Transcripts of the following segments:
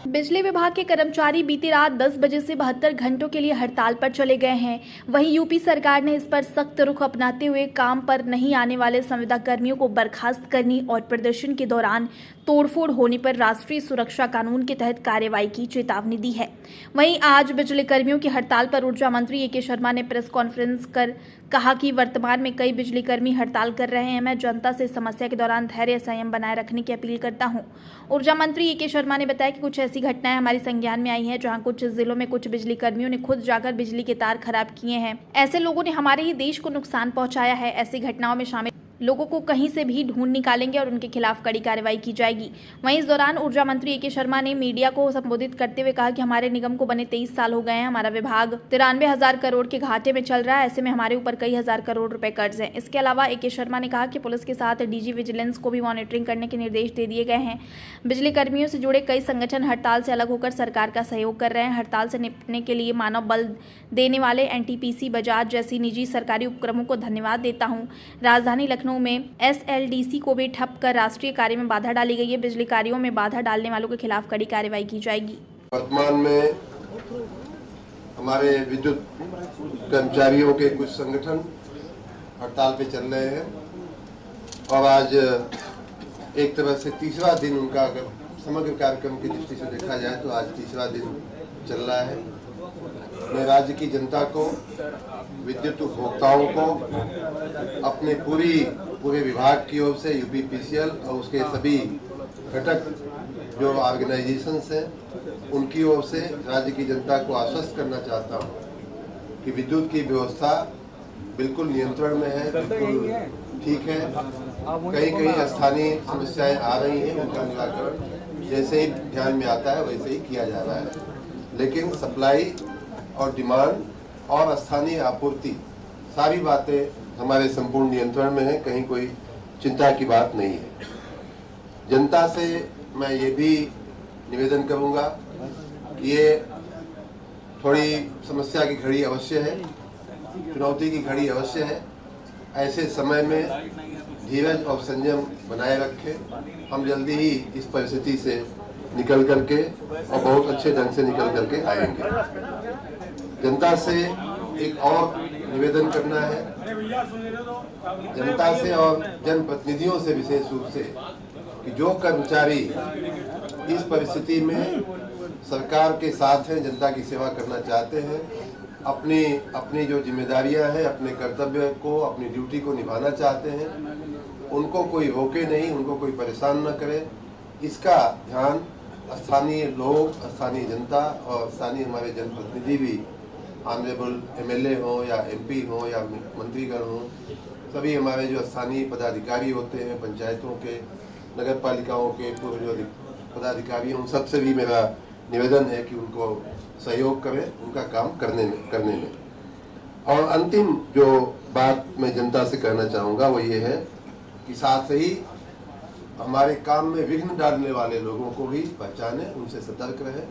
बिजली विभाग के कर्मचारी बीती रात 10 बजे से 72 घंटों के लिए हड़ताल पर चले गए हैं। वहीं यूपी सरकार ने इस पर सख्त रुख अपनाते हुए काम पर नहीं आने वाले संविदा कर्मियों को बर्खास्त करने और प्रदर्शन के दौरान तोड़फोड़ होने पर राष्ट्रीय सुरक्षा कानून के तहत कार्रवाई की चेतावनी दी है। वहीं आज बिजली कर्मियों की हड़ताल पर ऊर्जा मंत्री ए के शर्मा ने प्रेस कॉन्फ्रेंस कर कहा कि वर्तमान में कई बिजली कर्मी हड़ताल कर रहे हैं। मैं जनता से समस्या के दौरान धैर्य संयम बनाए रखने की अपील करता हूं। ऊर्जा मंत्री ए के शर्मा ने बताया कि कुछ ऐसी घटनाएं हमारी संज्ञान में आई हैं जहां कुछ जिलों में कुछ बिजली कर्मियों ने खुद जाकर बिजली के तार खराब किए हैं। ऐसे लोगों ने हमारे ही देश को नुकसान पहुंचाया है। ऐसी घटनाओं में शामिल लोगों को कहीं से भी ढूंढ निकालेंगे और उनके खिलाफ कड़ी कार्रवाई की जाएगी। वहीं इस दौरान ऊर्जा मंत्री ए के शर्मा ने मीडिया को संबोधित करते हुए कहा कि हमारे निगम को बने 23 साल हो गए हैं। हमारा विभाग 93,000 करोड़ के घाटे में चल रहा है। ऐसे में हमारे ऊपर कई हजार करोड़ रुपए कर्ज हैं। इसके अलावा ए के शर्मा ने कहा कि पुलिस के साथ डीजी विजिलेंस को भी मॉनिटरिंग करने के निर्देश दे दिए गए हैं। बिजली कर्मियों से जुड़े कई संगठन हड़ताल से अलग होकर सरकार का सहयोग कर रहे हैं। हड़ताल से निपटने के लिए मानव बल देने वाले एनटीपीसी, बजाज जैसी निजी सरकारी उपक्रमों को धन्यवाद देता हूँ। राजधानी लखनऊ में एसएलडीसी को भी ठप कर राष्ट्रीय कार्य में बाधा डाली गई है। बिजली कार्यों में बाधा डालने वालों के खिलाफ कड़ी कार्रवाई की जाएगी। वर्तमान में हमारे विद्युत कर्मचारियों के कुछ संगठन हड़ताल पे चल रहे हैं और आज एक तरह से तीसरा दिन उनका अगर समग्र कार्यक्रम की दृष्टि से देखा जाए तो आज तीसरा दिन चल रहा है। मैं राज्य की जनता को, विद्युत उपभोक्ताओं को, अपने पूरे विभाग की ओर से यूपीपीसीएल और उसके सभी घटक जो ऑर्गेनाइजेशंस हैं उनकी ओर से राज्य की जनता को आश्वस्त करना चाहता हूं कि विद्युत की व्यवस्था बिल्कुल नियंत्रण में है, बिल्कुल ठीक है। कहीं स्थानीय समस्याएं आ रही हैं, उनका निराकरण जैसे ही ध्यान में आता है वैसे ही किया जा रहा है, लेकिन सप्लाई और डिमांड और स्थानीय आपूर्ति सारी बातें हमारे संपूर्ण नियंत्रण में है। कहीं कोई चिंता की बात नहीं है। जनता से मैं ये भी निवेदन करूंगा कि ये थोड़ी समस्या की घड़ी अवश्य है, चुनौती की घड़ी अवश्य है। ऐसे समय में धीरज और संयम बनाए रखें। हम जल्दी ही इस परिस्थिति से निकल करके और बहुत अच्छे ढंग से निकल करके आएंगे। जनता से एक और निवेदन करना है, जनता से और जनप्रतिनिधियों से विशेष रूप से, कि जो कर्मचारी इस परिस्थिति में सरकार के साथ हैं, जनता की सेवा करना चाहते हैं, अपनी जो जिम्मेदारियां हैं, अपने कर्तव्य को, अपनी ड्यूटी को निभाना चाहते हैं, उनको कोई रोके नहीं, उनको कोई परेशान न करे। इसका ध्यान स्थानीय लोग, स्थानीय जनता और स्थानीय हमारे जनप्रतिनिधि भी, ऑनरेबल एमएलए हो या एमपी हो या मंत्रीगण हो, सभी हमारे जो स्थानीय पदाधिकारी होते हैं, पंचायतों के, नगर पालिकाओं के पूर्व जो पदाधिकारी हैं, उन सबसे भी मेरा निवेदन है कि उनको सहयोग करें उनका काम करने में। और अंतिम जो बात मैं जनता से कहना चाहूँगा वो ये है कि साथ ही हमारे काम में विघ्न डालने वाले लोगों को भी पहचानें, उनसे सतर्क रहें,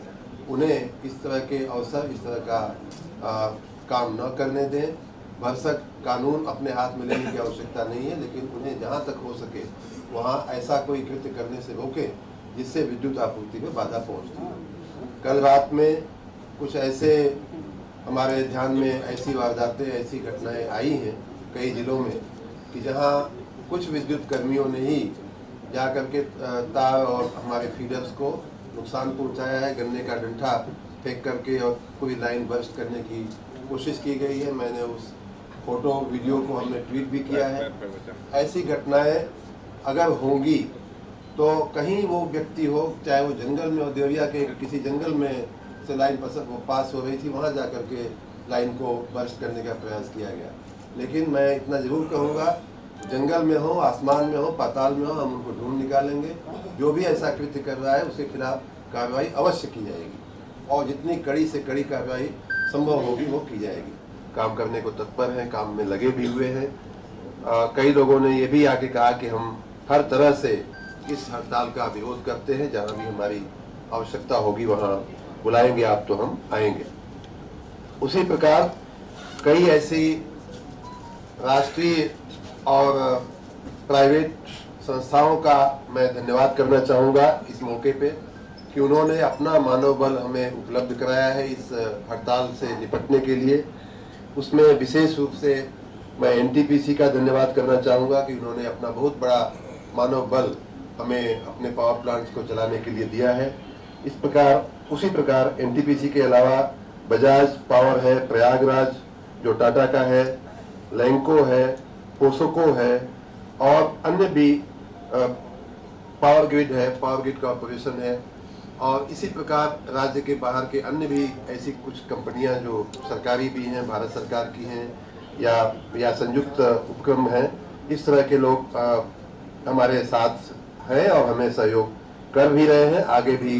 उन्हें इस तरह के अवसर, इस तरह का काम न करने दें। भरसक कानून अपने हाथ में लेने की आवश्यकता नहीं है, लेकिन उन्हें जहां तक हो सके वहां ऐसा कोई कृत्य करने से रोकें जिससे विद्युत आपूर्ति में बाधा पहुंचती है। कल रात में कुछ ऐसे हमारे ध्यान में ऐसी वारदातें, ऐसी घटनाएं आई हैं कई जिलों में कि जहां कुछ विद्युत कर्मियों ने ही जाकर के तार और हमारे फीडर्स को नुकसान पहुंचाया है। गन्ने का डंठा फेंक करके और पूरी लाइन बर्स्ट करने की कोशिश की गई है। मैंने उस फोटो वीडियो को हमने ट्वीट भी किया है। ऐसी घटनाएं अगर होंगी तो कहीं वो व्यक्ति हो, चाहे वो जंगल में हो, देवरिया के किसी जंगल में से लाइन पास हो रही थी, वहाँ जा कर के लाइन को बर्स्ट करने का प्रयास किया गया। लेकिन मैं इतना जरूर कहूँगा, जंगल में हो, आसमान में हो, पाताल में हो, हम उनको ढूंढ निकालेंगे। जो भी ऐसा कृत्य कर रहा है उसके खिलाफ कार्रवाई अवश्य की जाएगी और जितनी कड़ी से कड़ी कार्रवाई संभव होगी वो की जाएगी। काम करने को तत्पर हैं, काम में लगे भी हुए हैं। कई लोगों ने ये भी आके कहा कि हम हर तरह से इस हड़ताल का विरोध करते हैं, जहाँ भी हमारी आवश्यकता होगी वहाँ बुलाएंगे आप तो हम आएंगे। उसी प्रकार कई ऐसी राष्ट्रीय और प्राइवेट संस्थाओं का मैं धन्यवाद करना चाहूँगा इस मौके पे कि उन्होंने अपना मानव बल हमें उपलब्ध कराया है इस हड़ताल से निपटने के लिए। उसमें विशेष रूप से मैं एनटीपीसी का धन्यवाद करना चाहूँगा कि उन्होंने अपना बहुत बड़ा मानव बल हमें अपने पावर प्लांट्स को चलाने के लिए दिया है। उसी प्रकार एनटीपीसी के अलावा बजाज पावर है, प्रयागराज जो टाटा का है, लैंको है, पोसोको है और अन्य भी पावर ग्रिड कॉरपोरेशन है और इसी प्रकार राज्य के बाहर के अन्य भी ऐसी कुछ कंपनियां जो सरकारी भी हैं, भारत सरकार की हैं या संयुक्त उपक्रम हैं। इस तरह के लोग हमारे साथ हैं और हमें सहयोग कर भी रहे हैं। आगे भी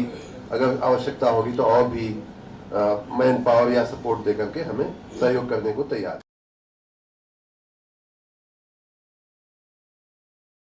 अगर आवश्यकता होगी तो और भी मैन पावर या सपोर्ट देकर के हमें सहयोग करने को तैयार।